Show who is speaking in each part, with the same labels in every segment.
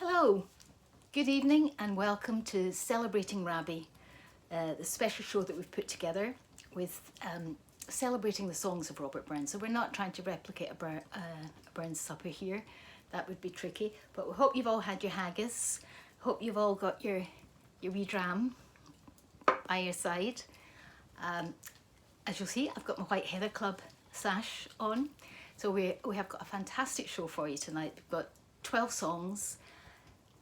Speaker 1: Hello, good evening and welcome to Celebrating Rabbie, the special show that we've put together with celebrating the songs of Robert Burns. So we're not trying to replicate a Burns supper here, that would be tricky, but we hope you've all had your haggis, hope you've all got your wee dram by your side. As you'll see, I've got my White Heather Club sash on. So we have got a fantastic show for you tonight. We've got 12 songs,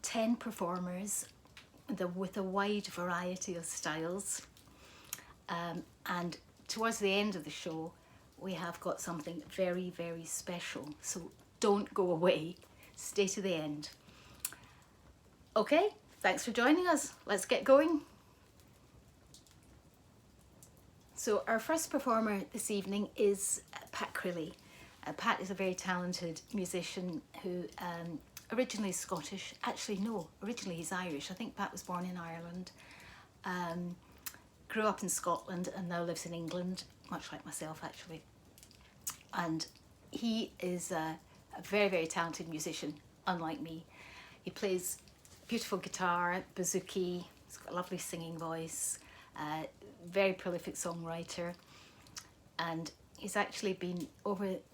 Speaker 1: 10 performers with a wide variety of styles. And towards the end of the show, we have got something very, very special. So don't go away, stay to the end. Okay, thanks for joining us. Let's get going. So our first performer this evening is Pat Crilley. Pat is a very talented musician who originally is Scottish. Actually, no, originally he's Irish. I think Pat was born in Ireland. Grew up in Scotland and now lives in England, much like myself actually. And he is a very, very talented musician, unlike me. He plays beautiful guitar, bouzouki, he's got a lovely singing voice, very prolific songwriter, and he's actually been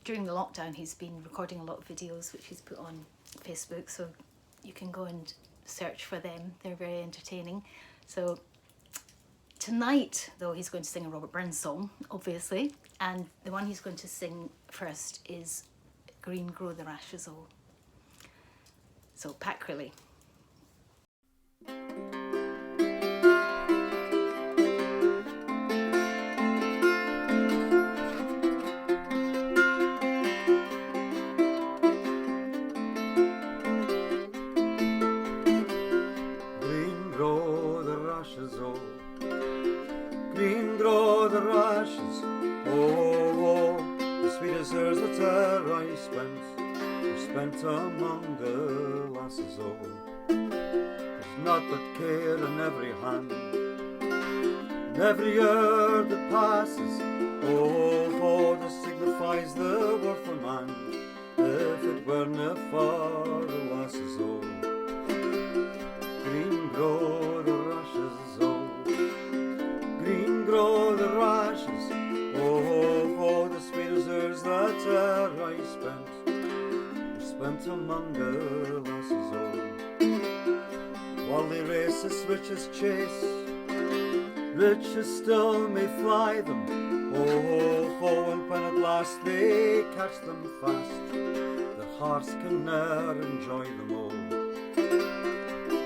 Speaker 1: during the lockdown, he's been recording a lot of videos which he's put on Facebook, so you can go and search for them. They're very entertaining. So tonight, though, he's going to sing a Robert Burns song, obviously, and the one he's going to sing first is Green Grow the Rashes O. So Pat Crilley.
Speaker 2: Among the lasses, oh, there's naught but care in every hand, and every year that passes, oh, this signifies the worth of man, if it werena for the lasses, oh. Green grow the rashes, oh, green grow the rashes, oh, the sweet deserts that I spent among the lasses, oh. While they race as riches chase, riches still may fly them, oh, and when at last they catch them fast, their hearts can ne'er enjoy them, oh.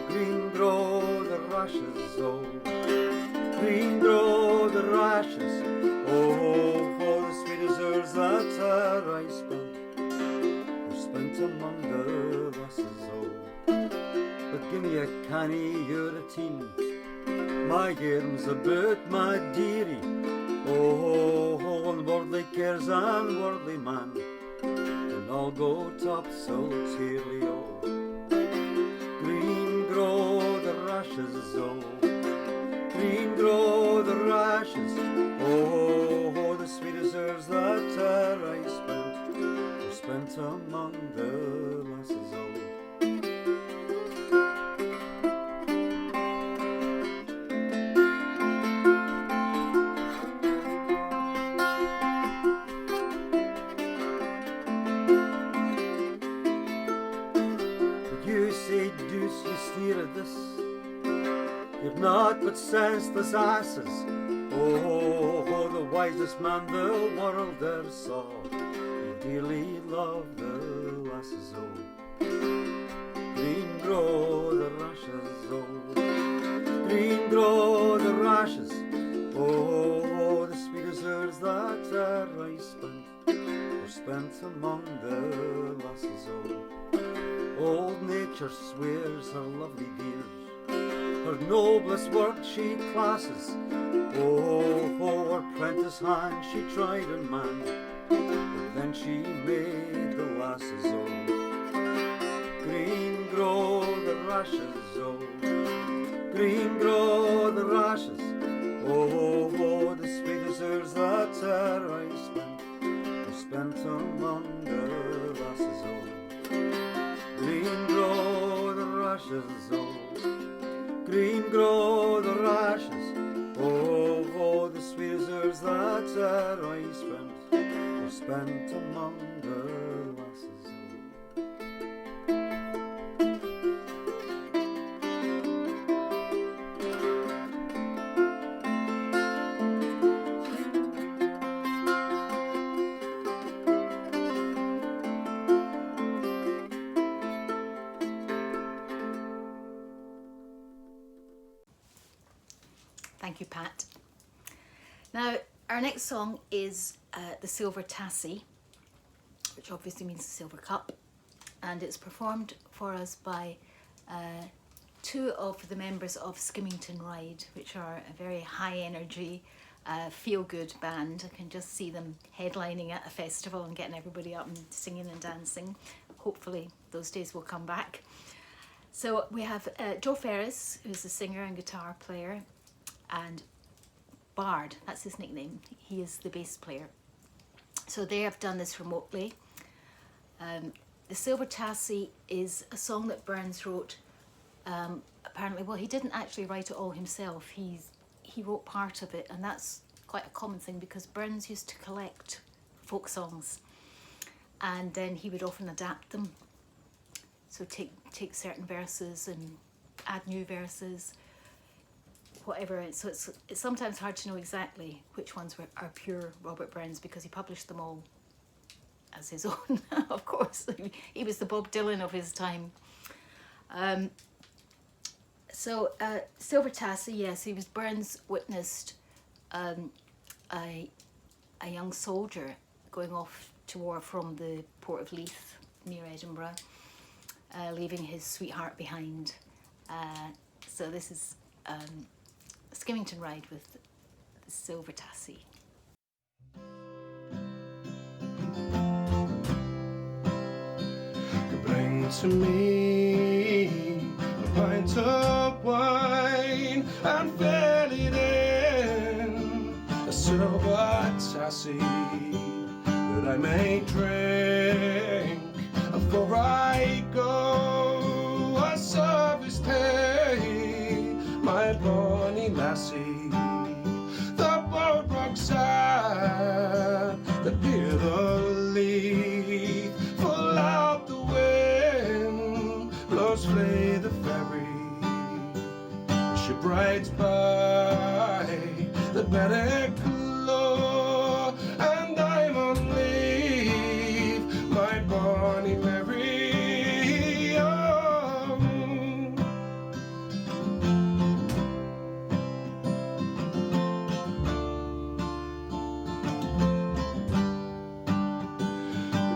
Speaker 2: Green grow the rashes, oh, green grow the rashes, oh, the sweet deserts that I spent among the lasses, oh. But give me a canny routine, my arms about my dearie, oh, and worldly cares and worldly man, and I'll go topsail cheerly, oh. Green grow the rashes, oh, green grow the rashes, oh, the sweet deserts that I spent among the lasses, oh. But you say, deuce, you steer at this, you've naught but senseless asses, oh, the wisest man the world ever saw, dearly love the lasses, oh. Green grow the rashes, oh, green grow the rashes, oh, the sweet deserts that I spent, were spent among the lasses, oh. Old nature swears her lovely dears, her noblest work she classes, oh, her prentice hand she tried in man, then she made the lasses, oh. Green grow the rashes, oh, green grow the rashes, oh, the sweet deserts that I spent among the lasses, oh. Green grow the ashes, oh, green grow the rashes, oh, the sweezers that I spent, were spent among the lasses, oh.
Speaker 1: Thank you, Pat. Now, our next song is The Silver Tassie, which obviously means the silver cup, and it's performed for us by two of the members of Skimmington Ride, which are a very high energy, feel-good band. I can just see them headlining at a festival and getting everybody up and singing and dancing. Hopefully those days will come back. So we have Joe Ferris, who's the singer and guitar player, and Bard, that's his nickname, he is the bass player. So they have done this remotely. The Silver Tassie is a song that Burns wrote, apparently, well, he didn't actually write it all himself, he wrote part of it, and that's quite a common thing because Burns used to collect folk songs and then he would often adapt them. So take certain verses and add new verses, whatever. So it's sometimes hard to know exactly which ones are pure Robert Burns because he published them all as his own. Of course, he was the Bob Dylan of his time. Silver Tassie, yes, he was Burns witnessed a young soldier going off to war from the port of Leith near Edinburgh, leaving his sweetheart behind. So this is Skimmington Ride with the Silver Tassie.
Speaker 3: Bring to me a pint of wine and fill it in a silver tassie that I may drink before I go. A service pay, my bonny lassie, the boat rocks at the pier, the Leith, full out the wind blows flee the ferry. Ship rides by the Betticlaw, and I'm on leave, my bonny Mary.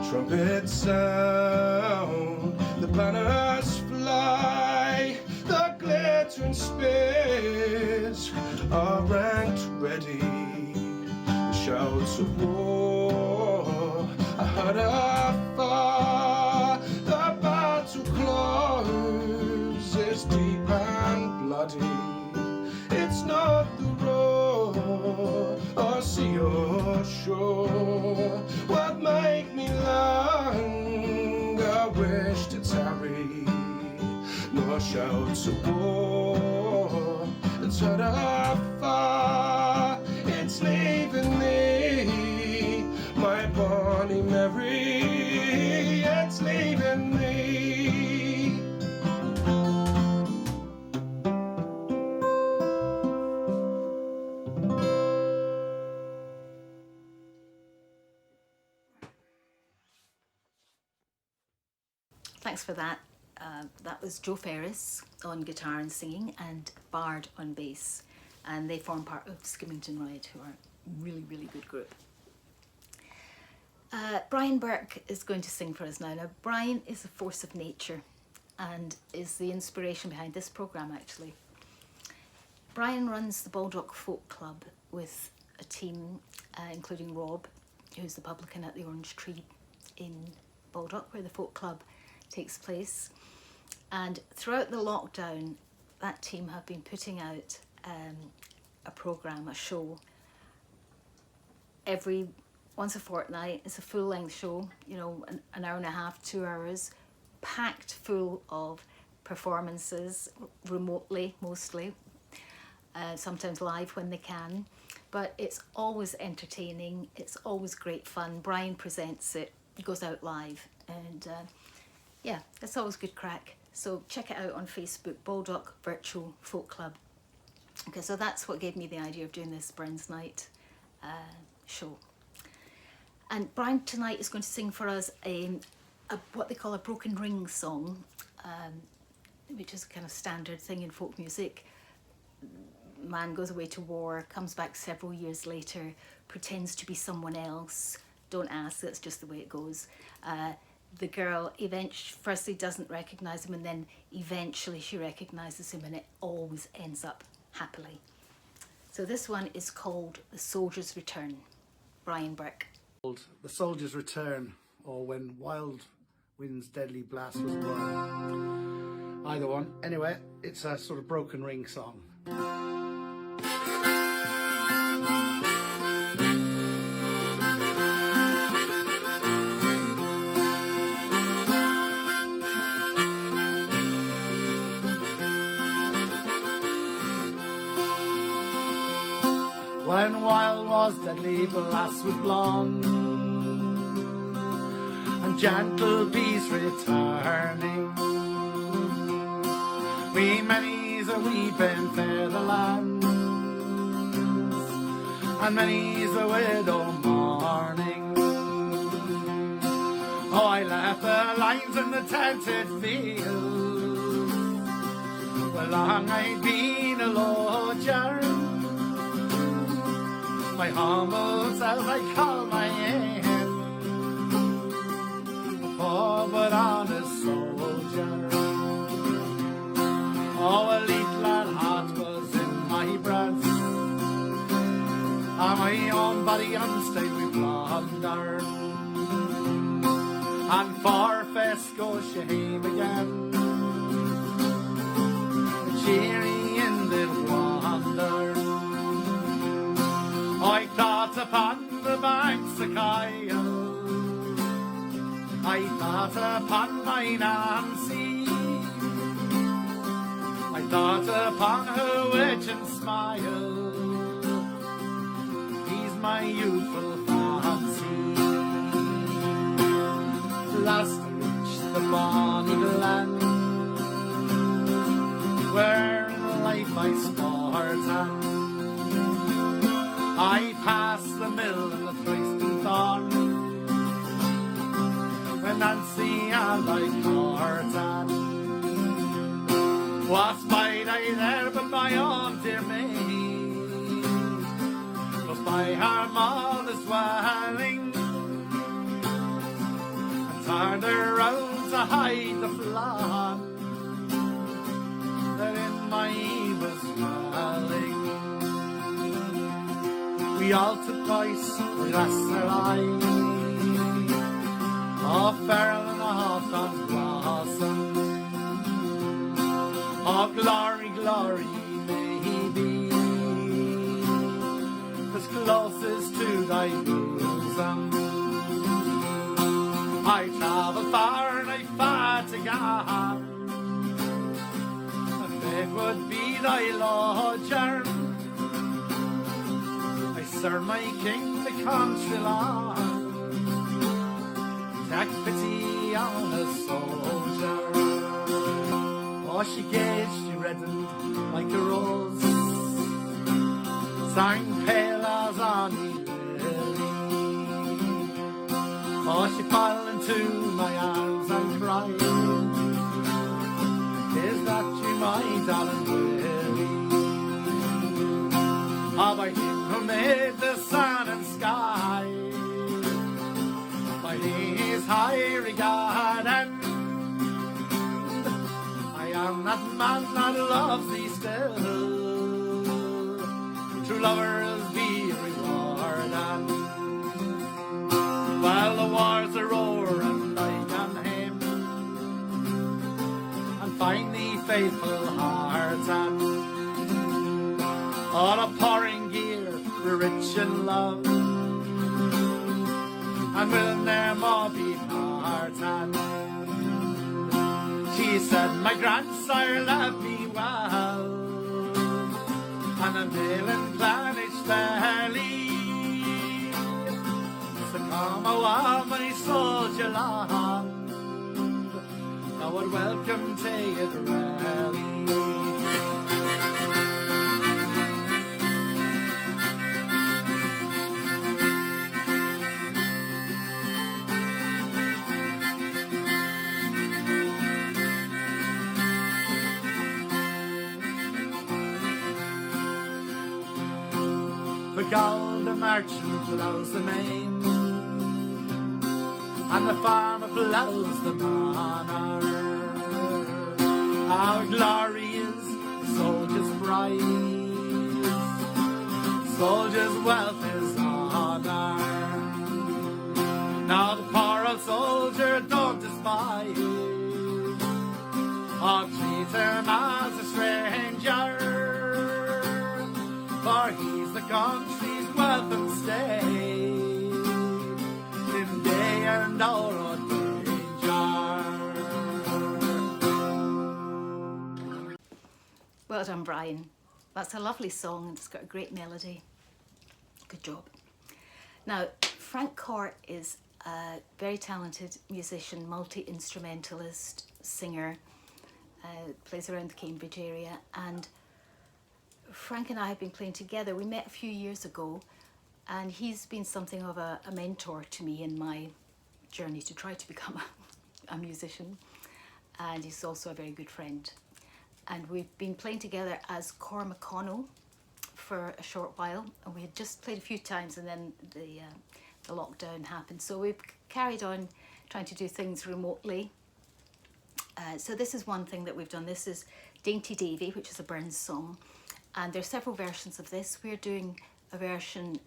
Speaker 3: Trumpets sound, the banners fly, the glittering spears are ranked ready. The shouts of war are heard afar. The battle closes deep and bloody. It's not the roar or sea or shore what make me long I wish to tarry, nor shouts of war that's heard afar. It's leaving me, my bonny Mary, it's leaving me.
Speaker 1: Thanks for that. That was Joe Ferris on guitar and singing and Bard on bass, and they form part of Skimmington Ride, who are a really, really good group. Brian Burke is going to sing for us now. Now, Brian is a force of nature and is the inspiration behind this programme, actually. Brian runs the Baldock Folk Club with a team, including Rob, who's the publican at the Orange Tree in Baldock, where the folk club takes place. And throughout the lockdown, that team have been putting out a programme, a show, once a fortnight. It's a full-length show, you know, an hour and a half, 2 hours, packed full of performances remotely, mostly, sometimes live when they can. But it's always entertaining, it's always great fun. Brian presents it, goes out live, and yeah, it's always good crack. So check it out on Facebook, Baldock Virtual Folk Club. Okay, so that's what gave me the idea of doing this Brens Night show. And Brian tonight is going to sing for us what they call a broken ring song, which is a kind of standard thing in folk music. Man goes away to war, comes back several years later, pretends to be someone else. Don't ask, that's just the way it goes. The girl firstly doesn't recognise him, and then eventually she recognises him, and it always ends up happily. So this one is called The Soldier's Return. Brian Burke.
Speaker 4: The Soldier's Return, or When Wild Wind's Deadly Blast Was Blown. Either one. Anyway, it's a sort of broken ring song. When wild was deadly blast was blown, and gentle peace returning, we many's a weeping fair the lands, and many's a widow mourning. Oh, I left the lines in the tented field, where long I'd been a lodger. My humble self I call my own, oh, but honest soldier. Oh, a little heart was in my breast, and my own body unstained with plunder, and for fest go shame again, cheery in the wander. I thought upon the banks of Kyle, I thought upon my Nancy, I thought upon her witching smile, he's my youthful fancy. Last to reach the bonny glen, where in life I sport and I passed the mill and the Thriston thorn, when Nancy and I courted. Was spied I there but my own dear maid, was by her mother's dwelling, and turned her round to hide the flood that in my was dwelling. We all took voice, last their eye, of Farrell and of Don Blossom, of glory, glory may he be, as closest to thy bosom. I travel far and I far to God, and it would be thy lodger. Sir, my king, the country lord, take pity on a soldier. Oh, she gazed, she reddened like a rose, sang pale as any lily. Oh, she fell into my arms and cried, is that you, my darling Willie? Oh, by him who made the sun and sky, by his high regard, and I am that man that loves thee still. True lovers be rewarded. While the wars are o'er and I can him, and find thee faithful hearts and all a pouring gear, rich in love, and will ne'er more be parted. She said, my grandsire loved me well, and I'm feeling Clonish fairly. So come a woman, he soldier long, I would welcome to it rally. The golden merchant blows the main, and the farmer blows the manor. Our glory is soldiers' prize, soldiers' wealth is honour. Now the poor old soldier don't despise, or treat him as a stranger, for he's the country's wealth and stay, in day and hour of danger.
Speaker 1: Well done, Brian. That's a lovely song and it's got a great melody. Good job. Now, Frank Corr is a very talented musician, multi-instrumentalist, singer, plays around the Cambridge area, and Frank and I have been playing together. We met a few years ago, and he's been something of a mentor to me in my journey to try to become a musician, and he's also a very good friend. And we've been playing together as CORRMCCONNELL for a short while, and we had just played a few times, and then the lockdown happened, so we've carried on trying to do things remotely. So this is one thing that we've done. This is Dainty Davy, which is a Burns song, and there's several versions of this. We're doing a version,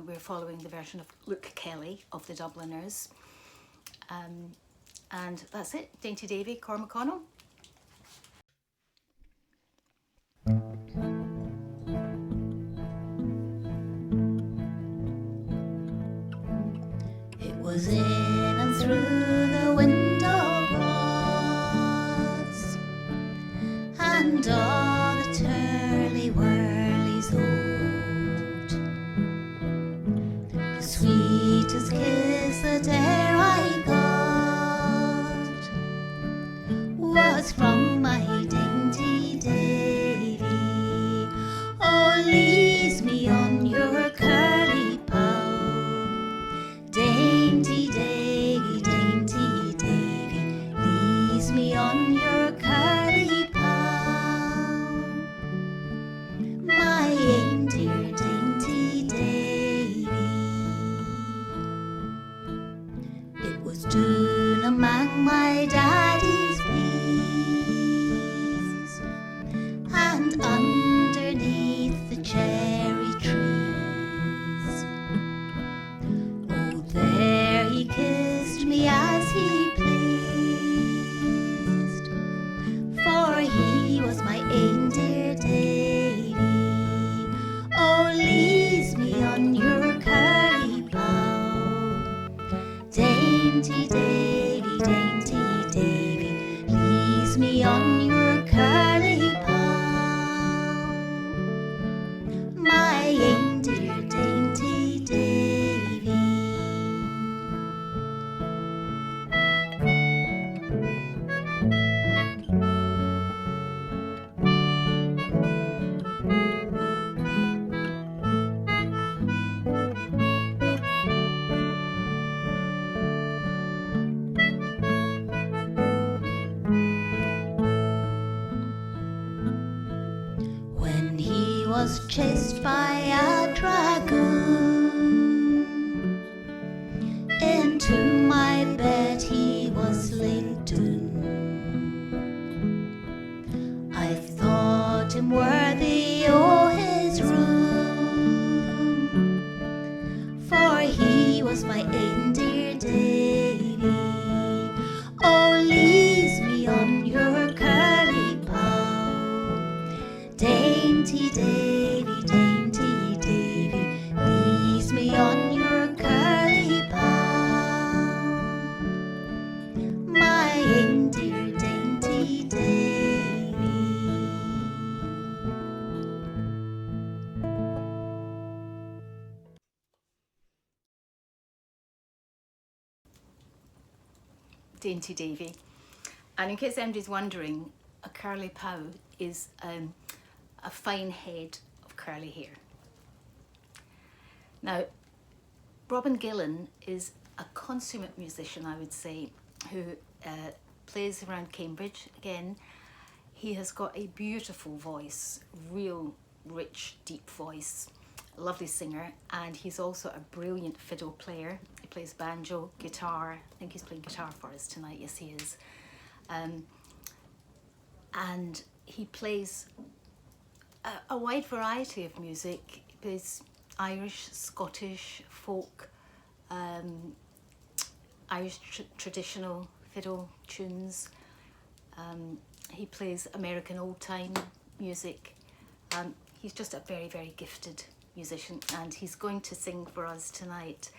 Speaker 1: we're following the version of Luke Kelly of the Dubliners, and that's it. Dainty Davy, CORRMCCONNELL.
Speaker 5: It was in and through the window broads, and all the turly-whirlies old, the sweetest kiss that e'er I got was from my dainty Davy. Oh, lease me on your curly pow, dainty Davy, dainty Davy, lease me on your curly pow. My dear dainty Davy, it was down among my daddy's peas, and underneath the cherry trees. Oh, there he kissed me as he pleased, for he was my dear Davy. Oh, lease me on your curly bow, dainty Davy, dainty Davy, lease me on your curly bow. My dear dainty Davy. When he was chased by a dragoon, into my bed he was laid down. I thought him worthy o' his room, for he was my dear Davy. Oh, lease me on your curly pow, dainty Davy, dainty Davy, lease
Speaker 1: Dainty Davy. And in case anybody's wondering, a curly pow is a fine head of curly hair. Now, Robin Gillan is a consummate musician, I would say, who plays around Cambridge. Again, he has got a beautiful voice, real rich, deep voice, a lovely singer, and he's also a brilliant fiddle player. He plays banjo, guitar. I think he's playing guitar for us tonight. Yes, he is. And he plays a wide variety of music. He plays Irish, Scottish, folk, Irish traditional fiddle tunes. He plays American old-time music. He's just a very, very gifted musician, and he's going to sing for us tonight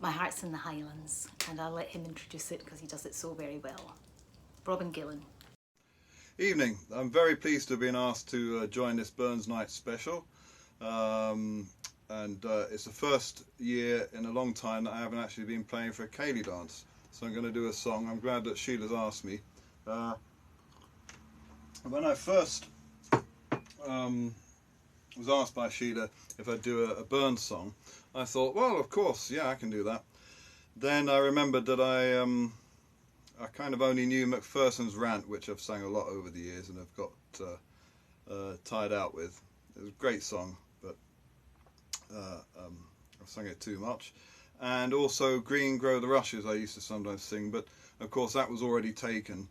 Speaker 1: My Heart's in the Highlands, and I'll let him introduce it because he does it so very well. Robin Gillan.
Speaker 6: Evening. I'm very pleased to have been asked to join this Burns Night special. It's the first year in a long time that I haven't actually been playing for a ceilidh dance. So I'm going to do a song. I'm glad that Shelagh's asked me. When I first was asked by Shelagh if I'd do a Burns song, I thought, well, of course, yeah, I can do that. Then I remembered that I kind of only knew Macpherson's Rant, which I've sang a lot over the years and have got tied out with. It was a great song, but I've sung it too much. And also Green Grow the Rushes I used to sometimes sing, but of course that was already taken,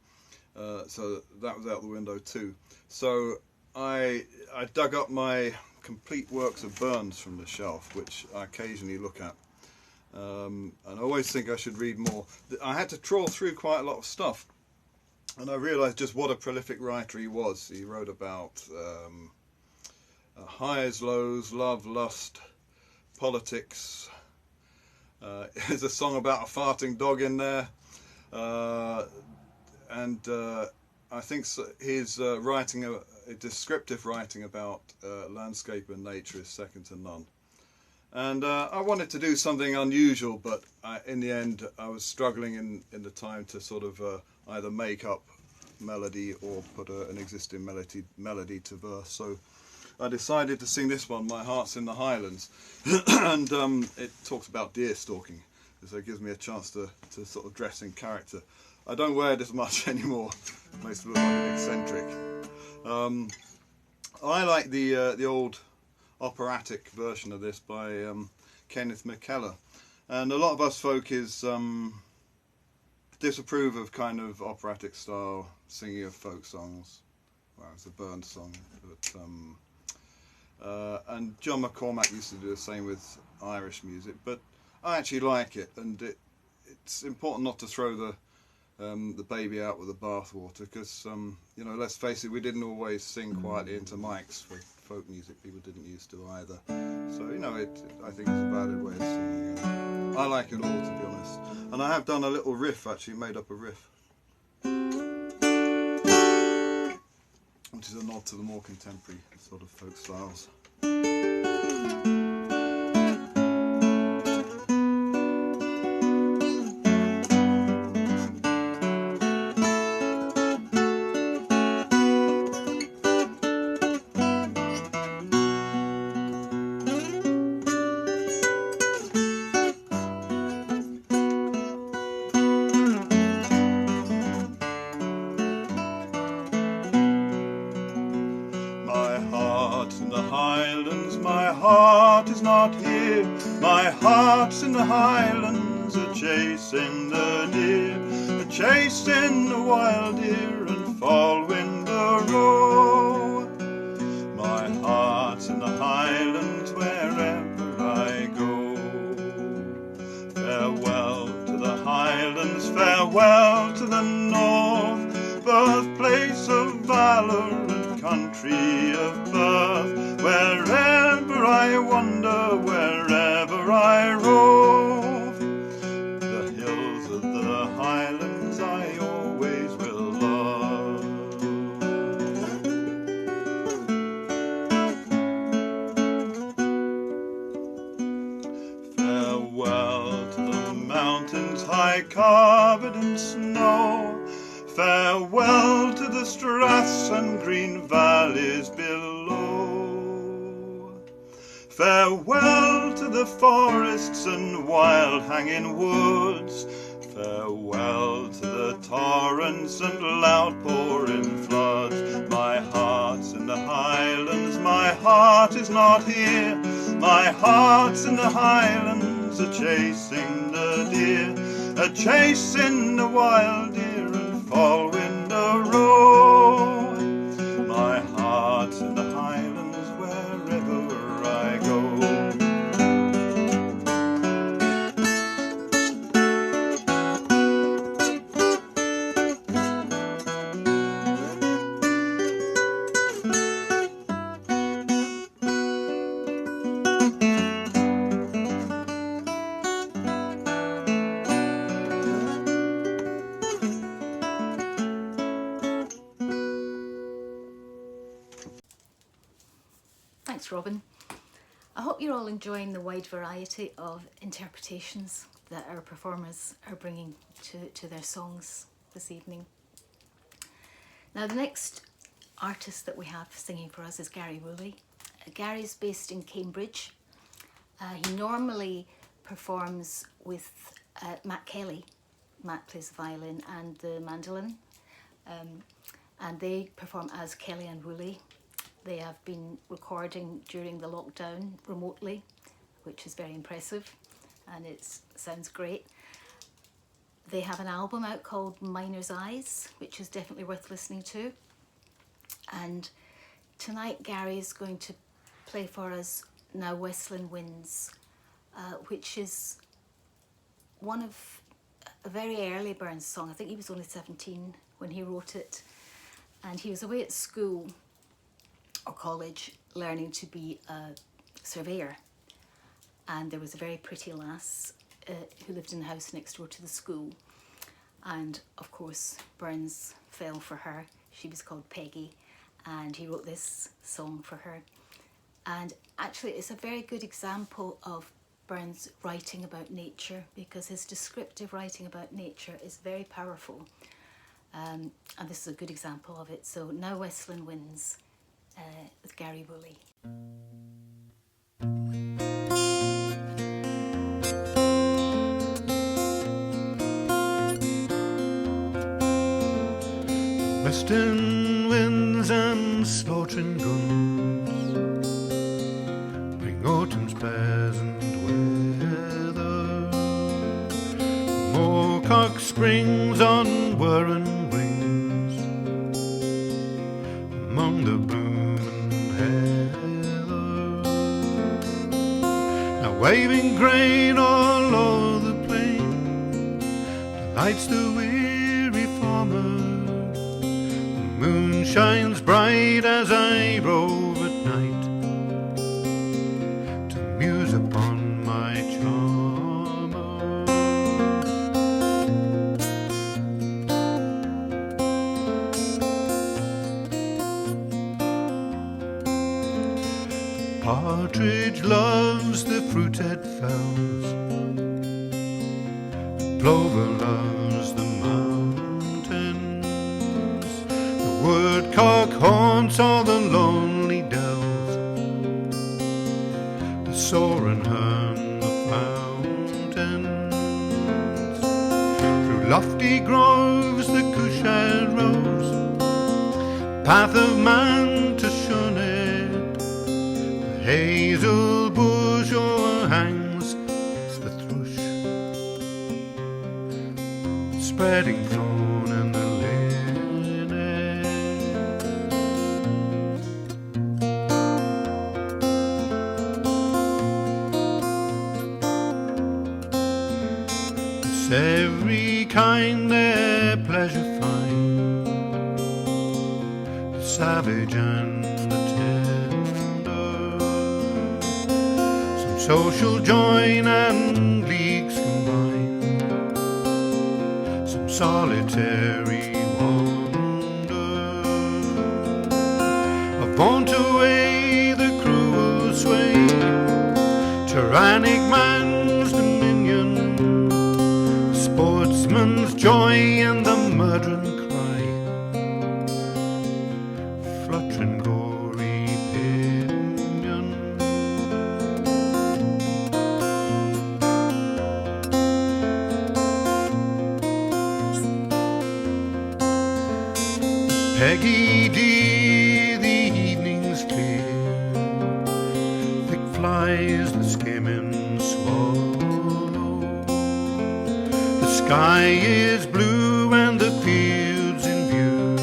Speaker 6: so that was out the window too. So I dug up my complete works of Burns from the shelf, which I occasionally look at. And I always think I should read more. I had to trawl through quite a lot of stuff, and I realised just what a prolific writer he was. He wrote about highs, lows, love, lust, politics. There's a song about a farting dog in there, and I think his writing, a descriptive writing about landscape and nature is second to none. And I wanted to do something unusual, but in the end I was struggling in the time to sort of either make up melody or put an existing melody to verse. So I decided to sing this one, My Heart's in the Highlands, and it talks about deer stalking, so it gives me a chance to sort of dress in character. I don't wear it as much anymore, makes me look like an eccentric. I like the old operatic version of this by Kenneth McConnell, and a lot of us folk disapprove of kind of operatic style singing of folk songs. Well, it's a Burns song, but and John McCormack used to do the same with Irish music, but I actually like it, and it's important not to throw the baby out with the bathwater, because you know, let's face it, we didn't always sing quietly into mics for folk music. People didn't used to either. So you know, I think it's a valid way of singing. I like it all, to be honest. And I have done a little riff, actually made up a riff, which is a nod to the more contemporary sort of folk styles. My heart's in the Highlands, a-chasing the deer, a-chasing the wild deer and following the roe. My heart's in the Highlands wherever I go. Farewell to the Highlands, farewell to the north, birthplace of valour and country of birth. Wherever I wander, wherever I rove, the hills of the Highlands I always will love. Farewell to the mountains high carved and snow. Farewell to the straths and green valleys below. Farewell to the forests and wild hanging woods. Farewell to the torrents and loud pouring floods. My heart's in the Highlands, my heart is not here. My heart's in the Highlands, a-chasing the deer, a-chasing the wild deer and following the road. My heart's in the Highlands wherever I go.
Speaker 1: Thanks, Robin. I hope you're all enjoying the wide variety of interpretations that our performers are bringing to their songs this evening. Now, the next artist that we have singing for us is Gary Woolley. Gary's based in Cambridge. He normally performs with Matt Kelly. Matt plays the violin and the mandolin, and they perform as Kelly and Woolley. They have been recording during the lockdown remotely, which is very impressive, and it sounds great. They have an album out called Miner's Eyes, which is definitely worth listening to. And tonight Gary is going to play for us Now Westland Winds, which is one of a very early Burns song. I think he was only 17 when he wrote it, and he was away at school or college learning to be a surveyor, and there was a very pretty lass who lived in the house next door to the school, and of course Burns fell for her. She was called Peggy, and he wrote this song for her. And actually it's a very good example of Burns writing about nature, because his descriptive writing about nature is very powerful, and this is a good example of it. So Now Westland Winds with Gary Woolley.
Speaker 2: Western winds and slaughtering guns bring autumn's pleasant weather. Moorcock springs on whirring wings among the blooming heather. Now waving grain all o'er the plain delights the weary farmer. Moon shines bright as I rove at night to muse upon my charmer. The partridge loves the fruited fells, the plover loves the woodcock haunts all the lonely dells, the soaring hern the fountains. Through lofty groves the cushat rows, path of man to shun it. The hazel bush o'erhangs, it's the thrush, spreading thorn and the every kind their pleasure find, the savage and the tender. Some social join and leagues combine, some solitary wander. Avaunt away the cruel sway, tyrannic man's dominion, sportsman's joy
Speaker 7: Peggy dear, the evening's clear, thick flies the skimming swallow. The sky is blue and the fields in view,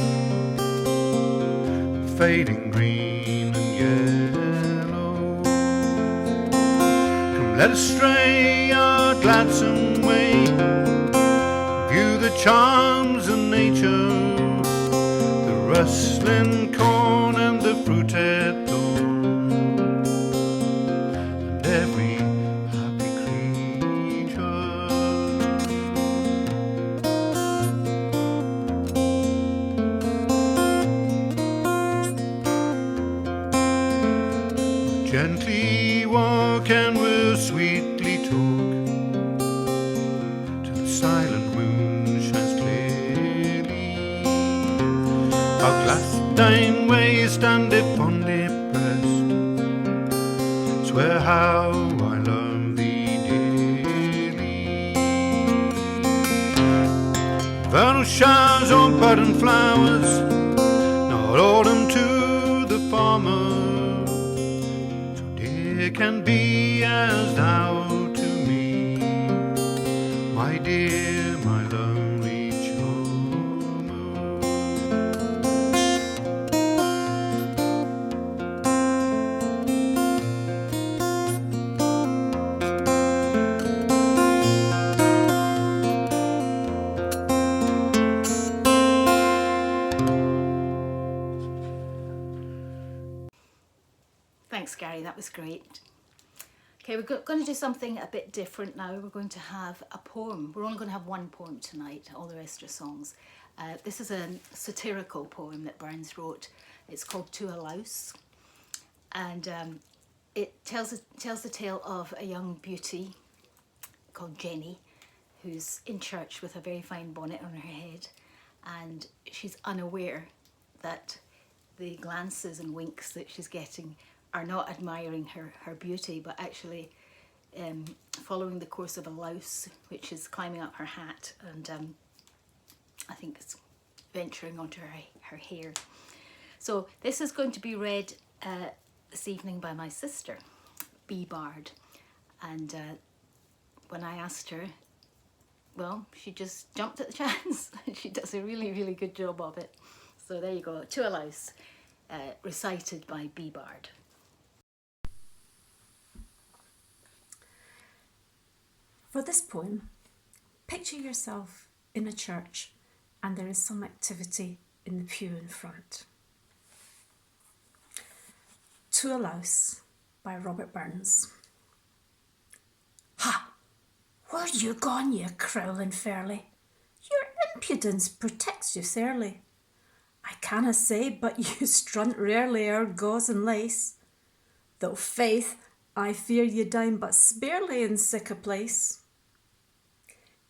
Speaker 7: fading green and yellow. Come let us stray our gladsome way, view the charms of nature, rustling corn and the fruited thorn, and every happy creature. We'll gently walk and we'll sweetly talk till the silent moon shines clearly. Our glass thine waist and upon the breast, swear how I love thee dearly. Vernal showers or budding flowers, not autumn to the farmer, so dear can be as thou to me, my dear, my lovely charmer.
Speaker 1: Thanks, Gary, that was great. Okay, we're going to do something a bit different now. We're going to have a poem. We're only going to have one poem tonight, all the rest are songs. This is a satirical poem that Burns wrote. It's called To a Louse, and it tells the tale of a young beauty called Jenny, who's in church with a very fine bonnet on her head, and she's unaware that the glances and winks that she's getting are not admiring her beauty, but actually following the course of a louse, which is climbing up her hat, and I think it's venturing onto her hair. So this is going to be read this evening by my sister, B. Bard, and when I asked her, well, she just jumped at the chance. She does a really, really good job of it. So there you go, To a Louse, recited by B. Bard.
Speaker 8: For this poem, picture yourself in a church and there is some activity in the pew in front. To a Louse by Robert Burns. Ha! Where you gone, you crowling fairly? Your impudence protects you fairly. I canna say, but you strunt rarely o'er gauze and lace, though faith, I fear you dine but sparely in sic a place.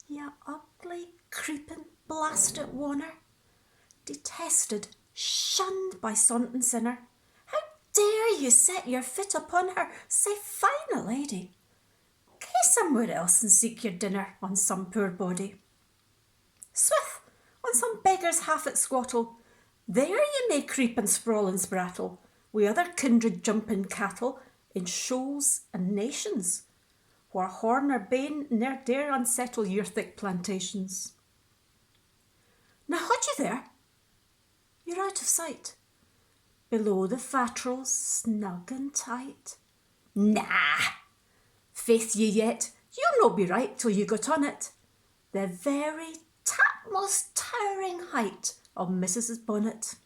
Speaker 8: Ya ugly, creeping, blasted wanner, detested, shunned by sont and sinner, how dare you set your foot upon her, sae fine a lady? Gae somewhere else and seek your dinner on some poor body. Swith, on some beggar's half at squattle, there you may creep and sprawl and sprattle, wi' other kindred jumping cattle, in shoals and nations, where horn or bane ne'er dare unsettle your thick plantations. Now haud you there? You're out of sight, below the fattrels, snug and tight. Nah! Faith ye yet, you'll no be right till you got on it, the very topmost towering height of Mrs.'s bonnet.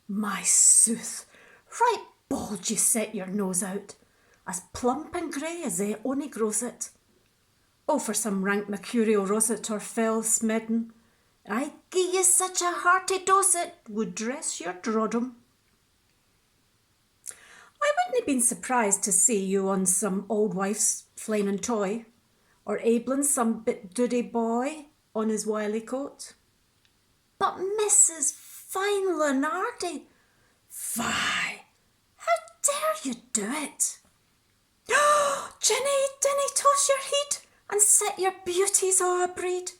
Speaker 8: My sooth, right bald you set your nose out, as plump and grey as they only grows it. Oh, for some rank mercurial roset or fell smedden, I'd gie you such a hearty dose it would dress your droddum. I wouldn't have been surprised to see you on some old wife's flainin' toy, or abling some bit doody boy on his wily coat. But Mrs. Fine Leonardi, fie, how dare you do it? Oh, Jenny, dinna toss your head and set your beauties a breed.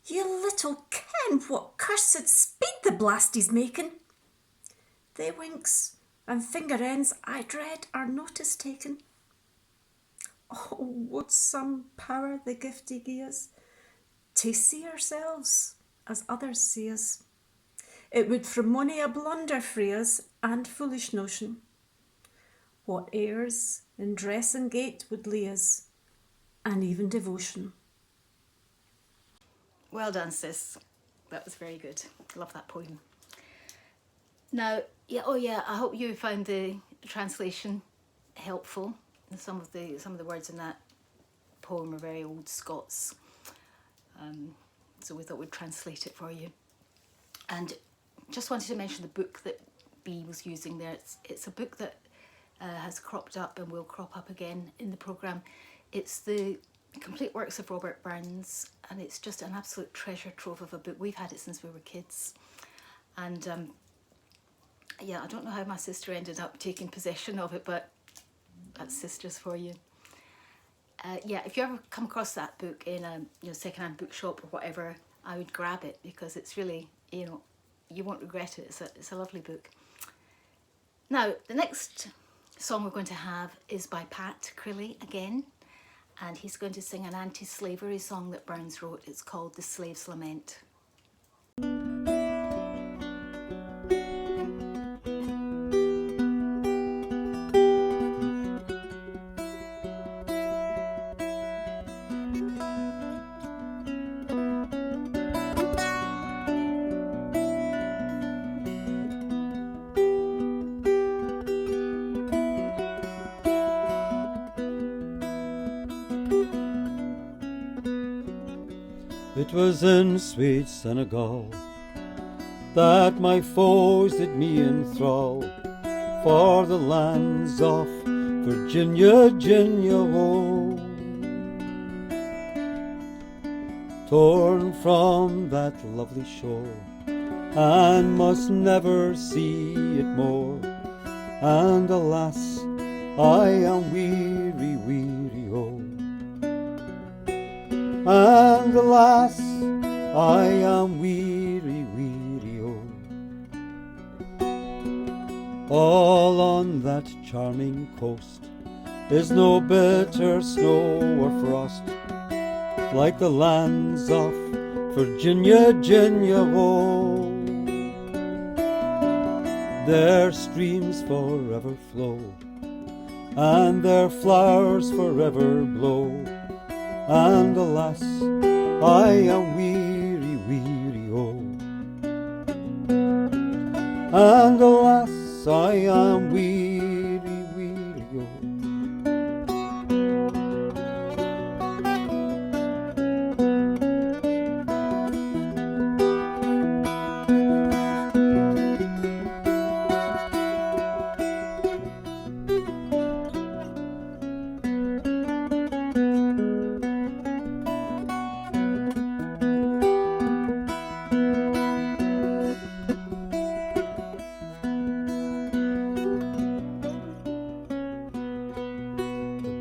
Speaker 8: You little And what cursed speed the blast is making. They winks and finger ends I dread are notice taken. Oh, would some power the giftie gie us, to see ourselves as others see us. It would from mony a blunder free us and foolish notion. What airs in dress and gait would lead us, and even devotion.
Speaker 1: Well done, sis. That was very good. Love that poem. Now, I hope you found the translation helpful. Some of the words in that poem are very old Scots, so we thought we'd translate it for you. And just wanted to mention the book that Bea was using there. It's a book that has cropped up and will crop up again in the programme. It's the complete works of Robert Burns, and it's just an absolute treasure trove of a book. We've had it since we were kids, and I don't know how my sister ended up taking possession of it, but that's sisters for you. If you ever come across that book in a second-hand bookshop or whatever, I would grab it, because it's really, you won't regret it. It's a lovely book. Now, the next song we're going to have is by Pat Crilly again, and he's going to sing an anti-slavery song that Burns wrote. It's called The Slave's Lament.
Speaker 2: It was in sweet Senegal that my foes did me enthrall, for the lands of Virginia, oh. Torn from that lovely shore, and must never see it more. And alas, I am weary, oh. And alas, I am weary, oh. All on that charming coast is no bitter snow or frost, like the lands of Virginia, oh. Their streams forever flow, and their flowers forever blow. And alas, I am weary, oh. And alas, I am weary, oh.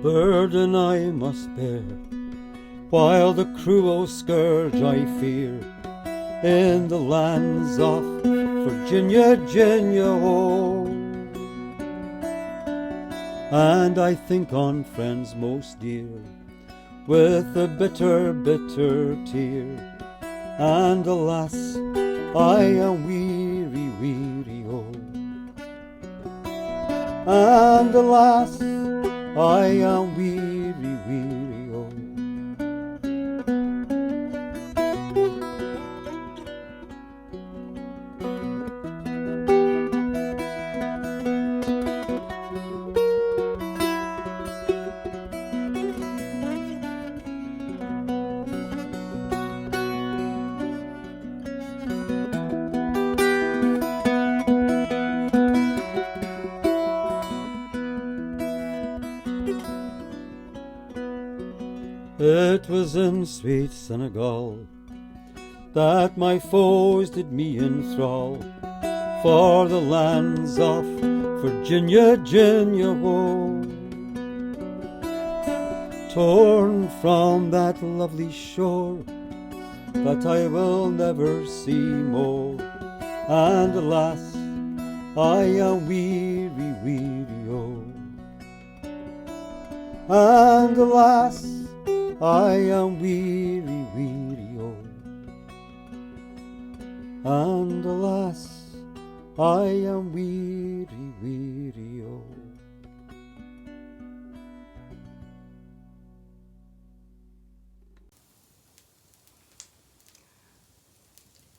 Speaker 2: Burden I must bear, while the cruel scourge I fear, in the lands of Virginia, oh. And I think on friends most dear, with a bitter, bitter tear. And alas, I am weary, oh. And alas, I am weary, oh. It was in sweet Senegal that my foes did me enthrall, for the lands of Virginia, oh. Torn from that lovely shore, that I will never see more. And alas, I am weary, weary, oh. And alas, I am weary, weary, oh. And alas, I am weary, weary, oh.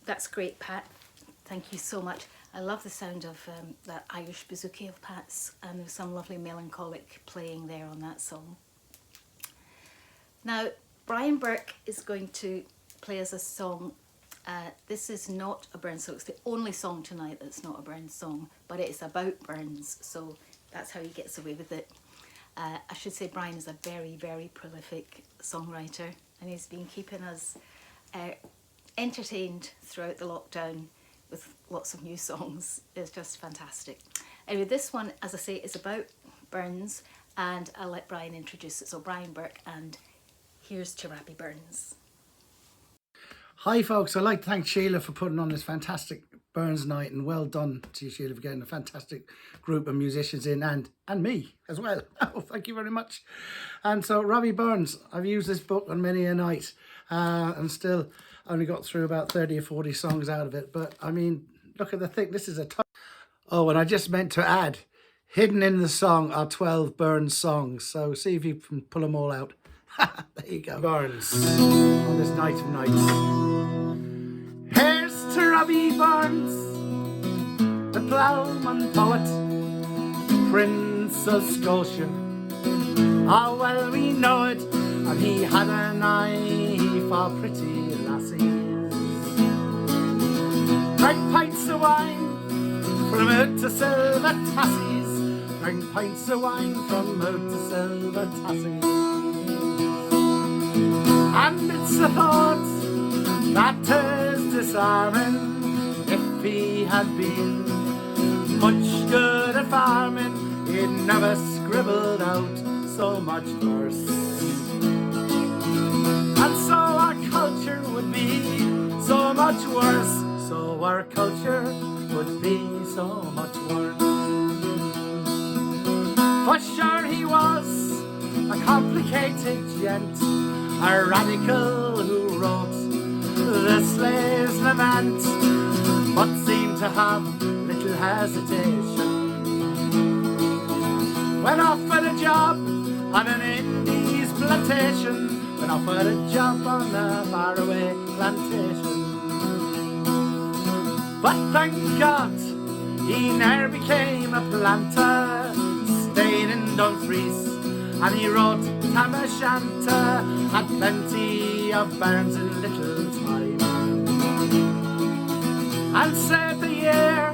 Speaker 1: That's great, Pat. Thank you so much. I love the sound of that Irish bouzouki of Pat's, and there's some lovely melancholic playing there on that song. Now, Brian Burke is going to play us a song. This is not a Burns song. It's the only song tonight that's not a Burns song, but it is about Burns, so that's how he gets away with it. I should say Brian is a very, very prolific songwriter, and he's been keeping us entertained throughout the lockdown with lots of new songs. It's just fantastic. Anyway, this one, as I say, is about Burns, and I'll let Brian introduce it. So Brian Burke, and here's to Rabbie Burns.
Speaker 4: Hi folks, I'd like to thank Shelagh for putting on this fantastic Burns night, and well done to you, Shelagh, for getting a fantastic group of musicians in, and me as well. Oh, thank you very much. And so Rabbie Burns, I've used this book on many a night, and still only got through about 30 or 40 songs out of it. But I mean, look at the thing, this is a oh, and I just meant to add, hidden in the song are 12 Burns songs, so see if you can pull them all out. There you go. Burns on this night of nights. Here's to Rabbie Burns, the ploughman poet, Prince of Scotia. How well we know it, and he had an eye for pretty lassies. Drank pints of wine from out to silver tassies. Drank pints of wine from out to silver tassies. And it's a thought that is disarming. If he had been much good at farming, he'd never scribbled out so much verse. And so our culture would be so much worse. So our culture would be so much worse. For sure he was a complicated gent, a radical who wrote the Slave's Lament, but seemed to have little hesitation when offered a job on an Indies plantation, when offered a job on a faraway plantation. But thank God he ne'er became a planter, stayed in Dumfries, and he wrote Tam O'Shanter, had plenty of Burns in little time, and saved the year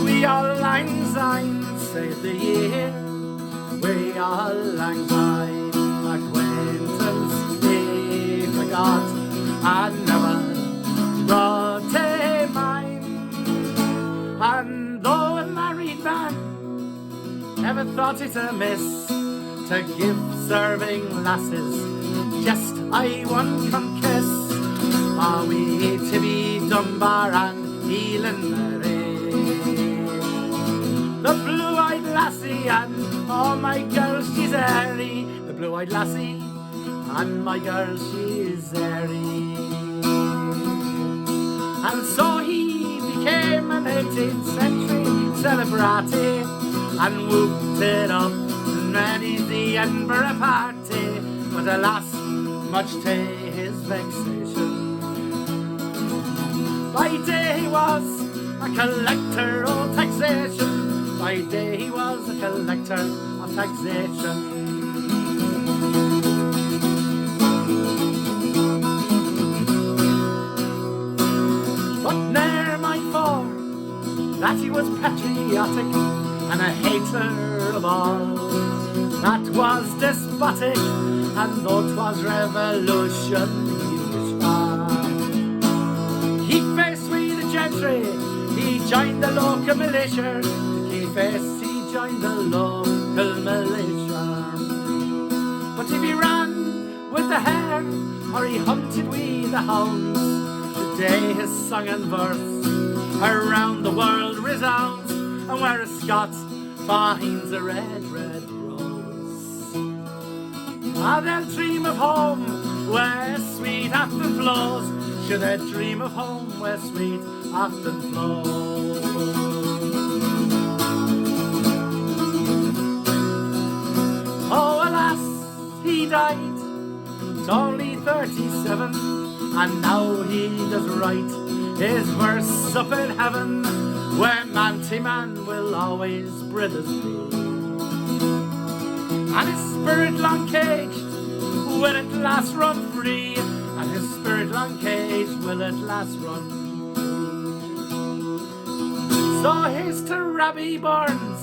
Speaker 4: we all lang syne, saved the year we all lang syne. Acquaintance he forgot and never brought a mind, and though a married man never thought it amiss to give serving lasses just one come kiss. Are we to be Dunbar and Elan Mary? The blue-eyed lassie and oh my girl she's airy. The blue-eyed lassie and my girl she's airy. And so he became an 18th century celebrity and whooped it up many the Edinburgh party, but alas, much to his vexation. By day he was a collector of taxation. By day he was a collector of taxation. But ne'er mind for that he was patriotic and a hater of all that was despotic, and though 'twas revolution he wished for. He faced with the gentry, he joined the local militia. He faced, he joined the local militia. But if he ran with the hair or he hunted with the hounds. Today his song and verse around the world resounds, and where a Scot finds a red, red rose, they'll dream of home where sweet Afton flows. Should they dream of home where sweet Afton flows? Oh, alas, he died, only 37, and now he does write his verse up in heaven, where man to man will always brothers be. And his spirit long caged will at last run free, and his spirit long caged will at last run free. So here's to Rabbie Burns,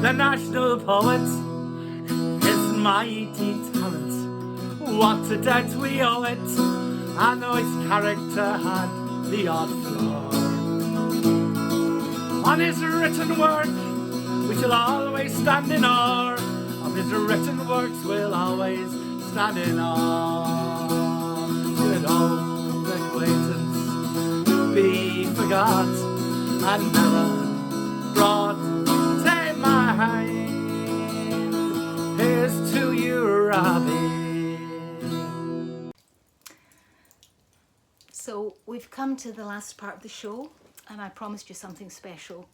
Speaker 4: the national poet, his mighty talent, what a debt we owe it. I know his character had the odd flaw. On his written work we shall always stand in awe. Of his written works we'll always stand in awe. Should old acquaintance be forgot and never brought to mind, here's to you, Rabbie.
Speaker 1: So we've come to the last part of the show, and I promised you something special,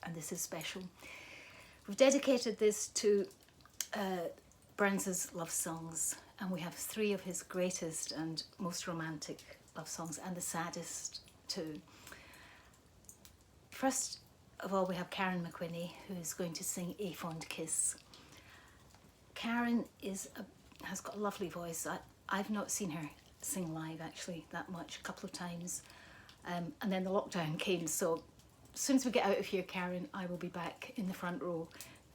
Speaker 1: and this is special. We've dedicated this to Burns's love songs, and we have 3 of his greatest and most romantic love songs, and the saddest too. First of all, we have Karen McWhinnie, who is going to sing A Fond Kiss. Karen has got a lovely voice. I've not seen her sing live actually that much, a couple of times, and then the lockdown came, so as soon as we get out of here, Karen, I will be back in the front row.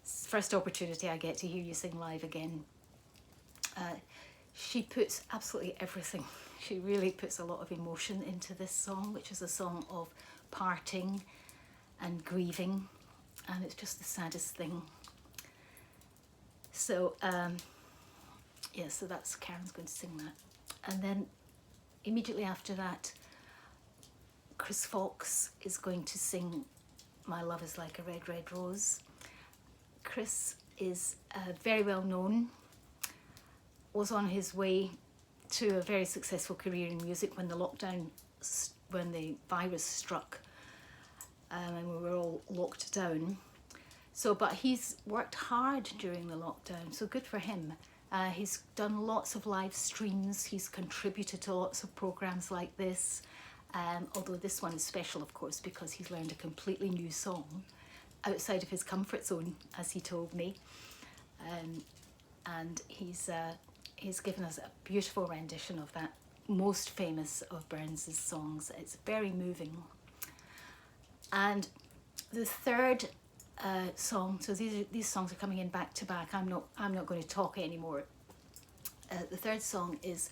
Speaker 1: First opportunity I get to hear you sing live again. She puts absolutely everything. She really puts a lot of emotion into this song, which is a song of parting and grieving, and it's just the saddest thing. So yeah, so that's Karen's going to sing that. And then immediately after that, Chris Fox is going to sing My Love Is Like a Red, Red Rose. Chris is very well known, was on his way to a very successful career in music when the virus struck, and we were all locked down. So, but he's worked hard during the lockdown, so good for him. He's done lots of live streams, he's contributed to lots of programs like this, although this one is special of course because he's learned a completely new song outside of his comfort zone, as he told me, and he's given us a beautiful rendition of that most famous of Burns's songs. It's very moving. And the third song, so these songs are coming in back to back. I'm not going to talk anymore. The third song is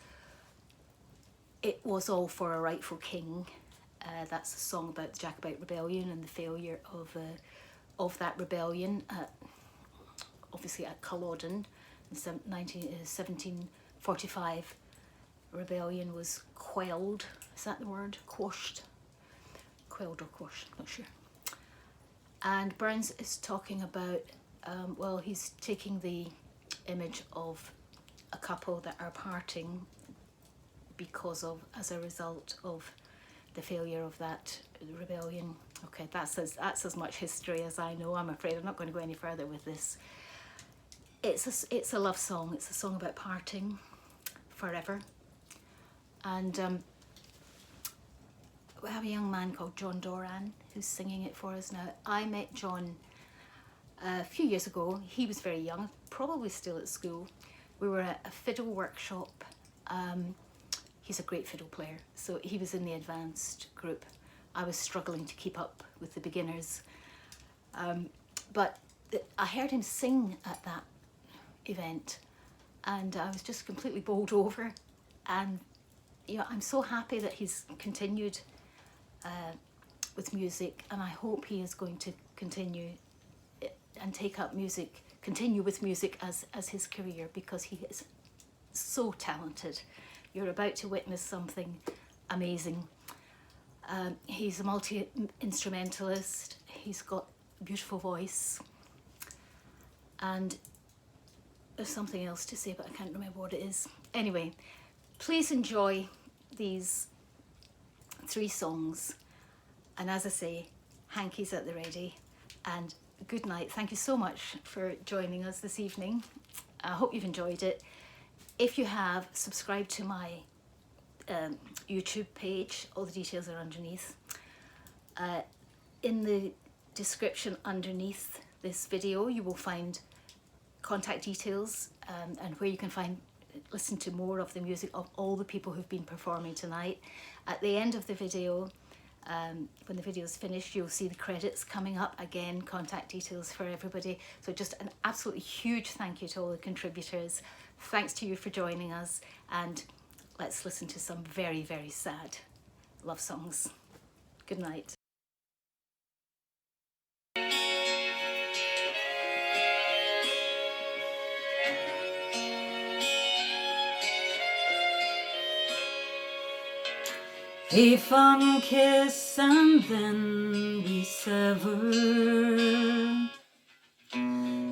Speaker 1: It Was All for a Rightful King. That's a song about the Jacobite rebellion and the failure of that rebellion, obviously at Culloden in 1745. Rebellion was quelled. Is that the word? Quashed? Quelled or quashed, not sure. And Burns is talking about, well, he's taking the image of a couple that are parting as a result of the failure of that rebellion. Okay, that's as much history as I know. I'm afraid I'm not going to go any further with this. It's a love song. It's a song about parting forever. And we have a young man called John Doran who's singing it for us now. I met John a few years ago. He was very young, probably still at school. We were at a fiddle workshop. He's a great fiddle player, so he was in the advanced group. I was struggling to keep up with the beginners. But I heard him sing at that event and I was just completely bowled over. And you know, I'm so happy that he's continued with music, and I hope he is going to continue and take up music, continue with music as his career, because he is so talented. You're about to witness something amazing. He's a multi-instrumentalist. He's got a beautiful voice. And there's something else to say, but I can't remember what it is. Anyway, please enjoy these 3 songs. And as I say, hankies at the ready. And good night. Thank you so much for joining us this evening. I hope you've enjoyed it. If you have, subscribe to my YouTube page. All the details are underneath. In the description underneath this video, you will find contact details and where you can listen to more of the music of all the people who've been performing tonight. At the end of the video, when the video is finished, you'll see the credits coming up. Again, contact details for everybody. So just an absolutely huge thank you to all the contributors. Thanks to you for joining us, and let's listen to some very, very sad love songs. Good night. A fond kiss and then we sever.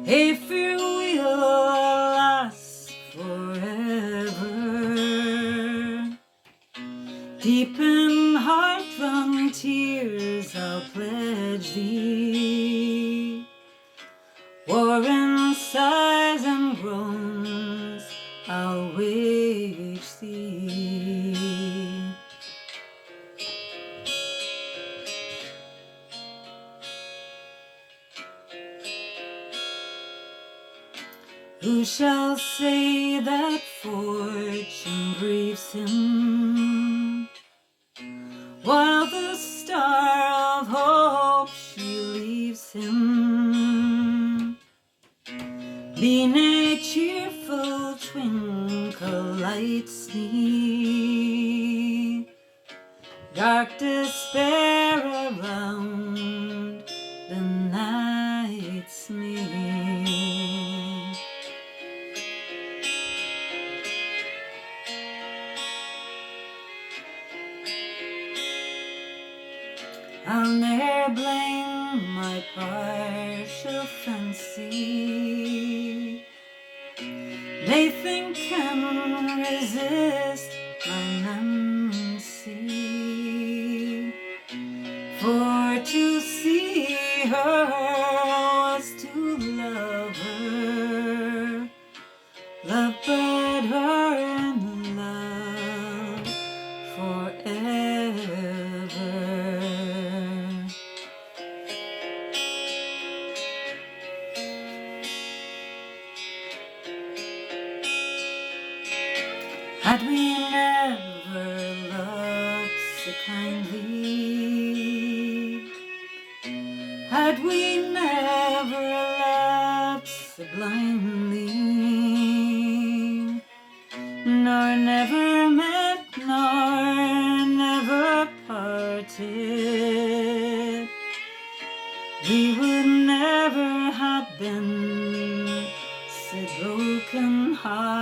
Speaker 1: A farewell lasts forever. Deep in heart-wrung tears I'll pledge thee. War sighs and groans I'll wage thee. Who shall say that fortune grieves him, while the star of hope she leaves him? Beneath a cheerful twinkle lights me, dark despair around the night's me. I'll ne'er blame my partial fancy. Nothing can resist my Nancy. For to see her was to love her, love but her and love forever. Had we never loved so kindly, had we never loved so blindly, nor never met, nor never parted, we would never have been so broken-hearted.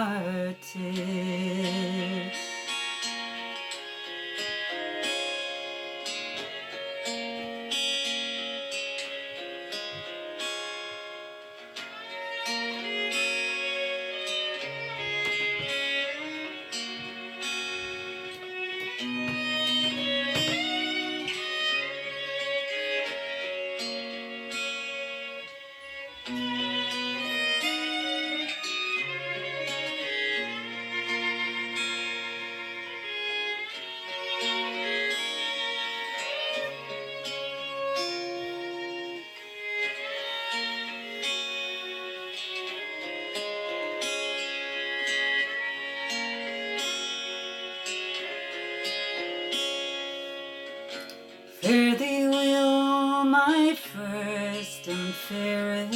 Speaker 1: Fare thee well, my first and fairest.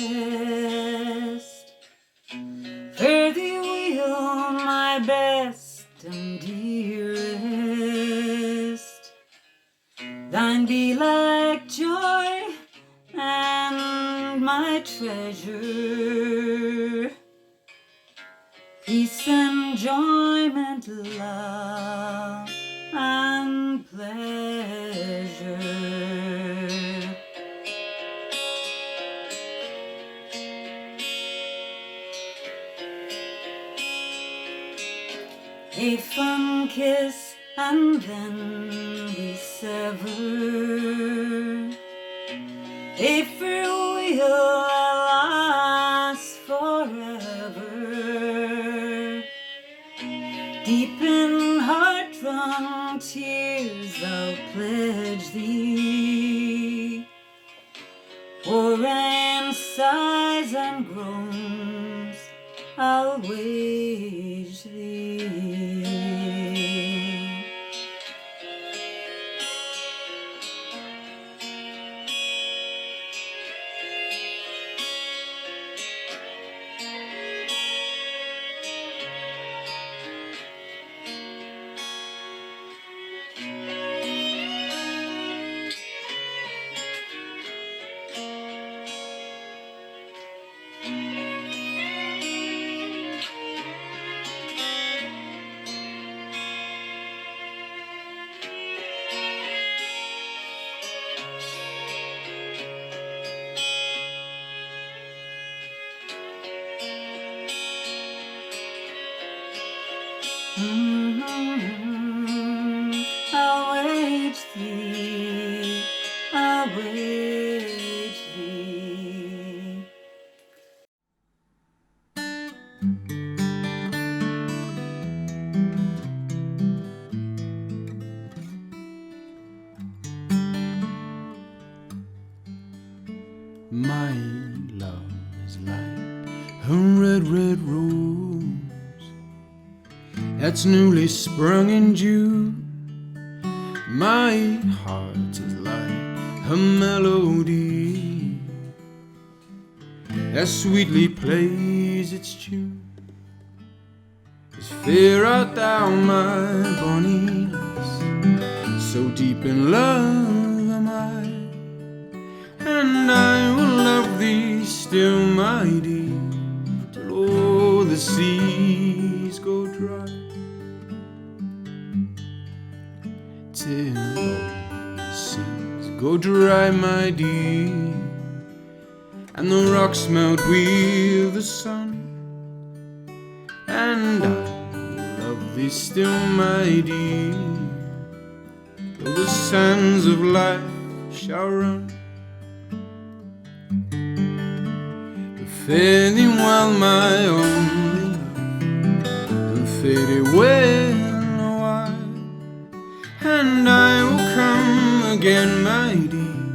Speaker 1: Fare thee well, my best and dearest. Thine be like joy and my treasure, peace and
Speaker 2: enjoyment, love, and pleasure. A fond kiss and then we sever. A farewell that lasts forever. Deep in heart-wrung tears I'll pledge thee, or in sighs and groans I'll wage thee. I'll wage thee, I'll wage thee.
Speaker 3: My love is like a red, red rose that's newly sprung in June. My heart is like a melody that sweetly plays its tune. As fair art thou, my bonny lass, so deep in love am I, and I will love thee still, my dear, till all the seas go dry. Till all the seas go dry, my dear, and the rocks melt with the sun, and I will love thee still, my dear, till the sands of life shall run. Fare thee well, my only love, and fare thee well a while, and I will come again, my dear,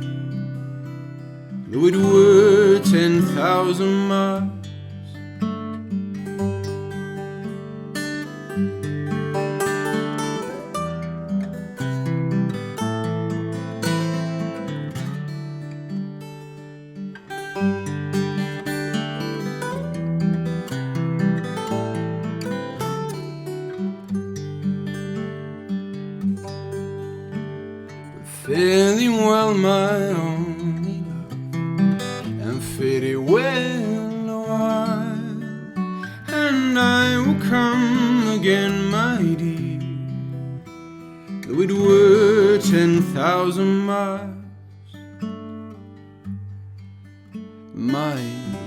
Speaker 3: though it were 10,000 miles. Fare thee well, my only love, and fare thee well a while, and I will come again, my dear, though it were 10,000 miles. My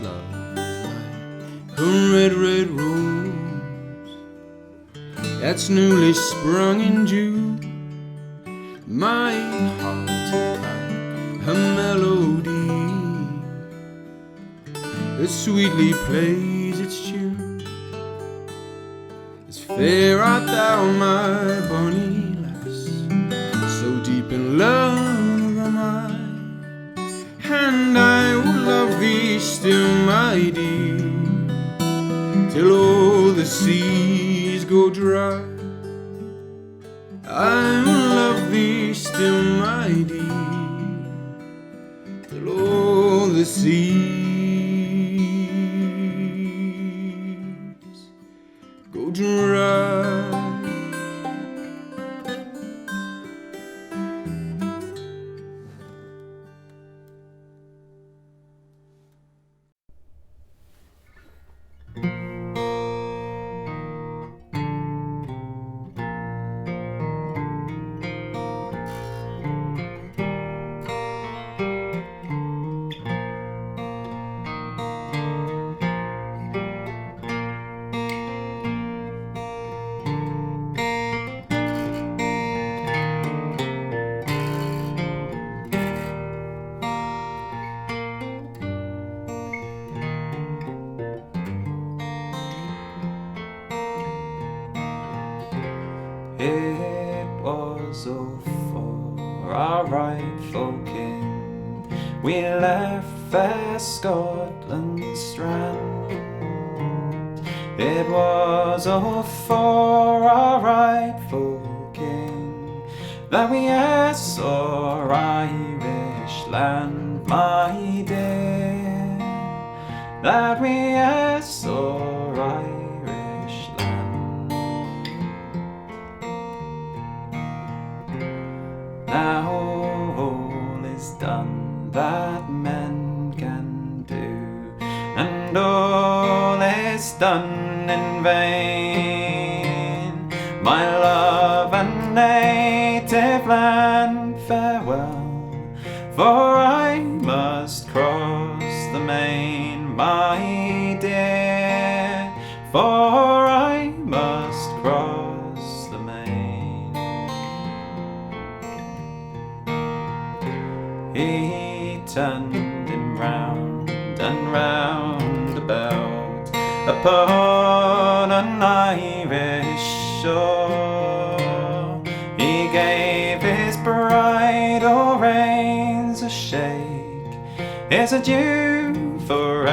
Speaker 3: love is like a red, red rose that's newly sprung in June. My heart is like a melody that sweetly plays its tune. As fair art thou, my bonny lass, so deep in love am I, and I will love thee still, my dear, till all the seas go dry. I will love thee still, my dear, till all the seas go dry. our rightful king. We left fair Scotland's strand. It was all for our rightful king that we asked our Irish land, my dear, that we asked our Irish land. Now all is done that men can do, and all is done in vain. My love and native land, farewell, for I must cross the main, my dear, for I must cross the main. He turned him round and round about upon an Irish shore. He gave his bridle reins a shake, his adieu forevermore,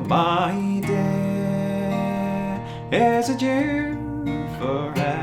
Speaker 3: my dear, his adieu forevermore.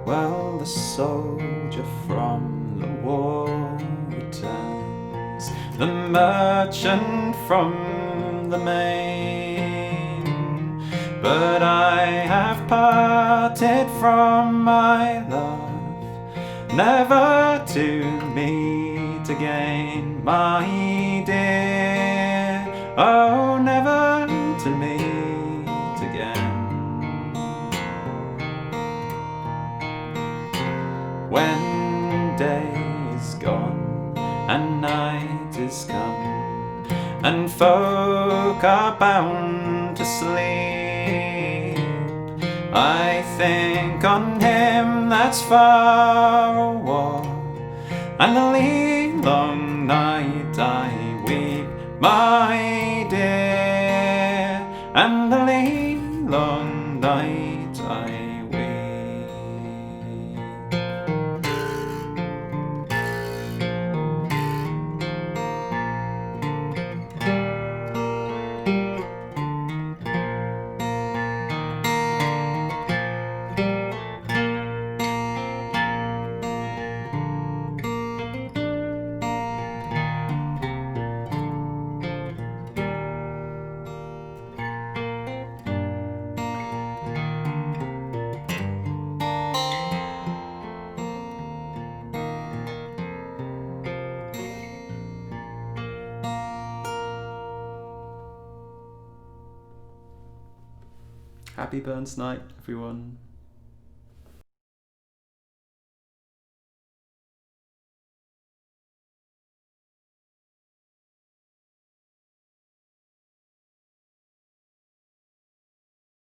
Speaker 3: Well, the soldier from the war returns, the merchant from the main, but I have parted from my love, never to meet again, my dear, oh, never to meet again. When day is gone and night is come, and folk are bound to sleep, I think on him that's far awa', and the long night I weep, my dear, and the long night I weep. Happy Burns Night, everyone.